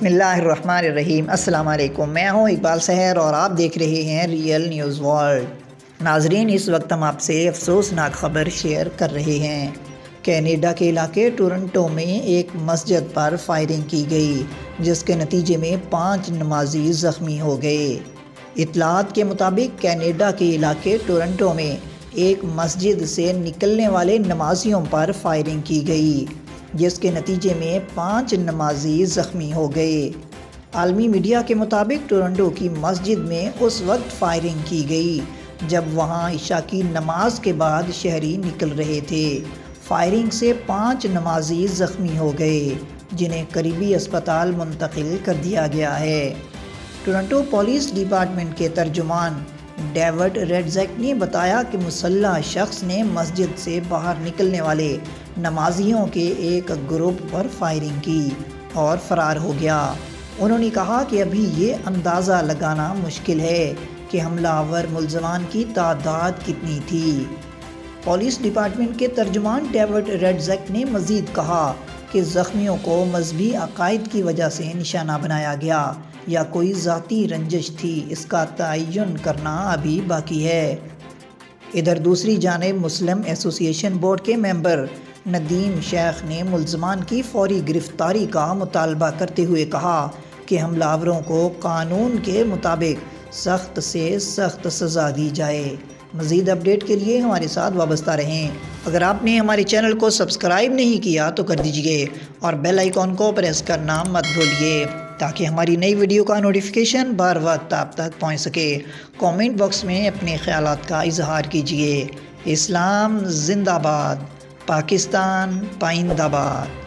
بسم اللہ الرحمن الرحیم۔ السلام علیکم، میں ہوں اقبال سحر اور آپ دیکھ رہے ہیں ریئل نیوز ورلڈ۔ ناظرین، اس وقت ہم آپ سے افسوسناک خبر شیئر کر رہے ہیں۔ کینیڈا کے علاقے ٹورنٹو میں ایک مسجد پر فائرنگ کی گئی، جس کے نتیجے میں 5 نمازی زخمی ہو گئے۔ اطلاعات کے مطابق کینیڈا کے علاقے ٹورنٹو میں ایک مسجد سے نکلنے والے نمازیوں پر فائرنگ کی گئی، جس کے نتیجے میں 5 نمازی زخمی ہو گئے۔ عالمی میڈیا کے مطابق ٹورنٹو کی مسجد میں اس وقت فائرنگ کی گئی جب وہاں عشاء کی نماز کے بعد شہری نکل رہے تھے۔ فائرنگ سے 5 نمازی زخمی ہو گئے، جنہیں قریبی اسپتال منتقل کر دیا گیا ہے۔ ٹورنٹو پولیس ڈپارٹمنٹ کے ترجمان ڈیوڈ ریڈزیک نے بتایا کہ مسلح شخص نے مسجد سے باہر نکلنے والے نمازیوں کے ایک گروپ پر فائرنگ کی اور فرار ہو گیا۔ انہوں نے کہا کہ ابھی یہ اندازہ لگانا مشکل ہے کہ حملہ آور ملزمان کی تعداد کتنی تھی۔ پولیس ڈپارٹمنٹ کے ترجمان ڈیوڈ ریڈزیک نے مزید کہا کہ زخمیوں کو مذہبی عقائد کی وجہ سے نشانہ بنایا گیا یا کوئی ذاتی رنجش تھی، اس کا تعین کرنا ابھی باقی ہے۔ ادھر دوسری جانب مسلم ایسوسی ایشن بورڈ کے ممبر ندیم شیخ نے ملزمان کی فوری گرفتاری کا مطالبہ کرتے ہوئے کہا کہ حملہ آوروں کو قانون کے مطابق سخت سے سخت سزا دی جائے۔ مزید اپڈیٹ کے لیے ہمارے ساتھ وابستہ رہیں۔ اگر آپ نے ہمارے چینل کو سبسکرائب نہیں کیا تو کر دیجئے اور بیل آئیکن کو پریس کرنا مت بھولیے تاکہ ہماری نئی ویڈیو کا نوٹیفیکیشن بر وقت آپ تک پہنچ سکے۔ کامنٹ باکس میں اپنے خیالات کا اظہار کیجئے۔ اسلام زندہ باد، پاکستان پائندہ باد۔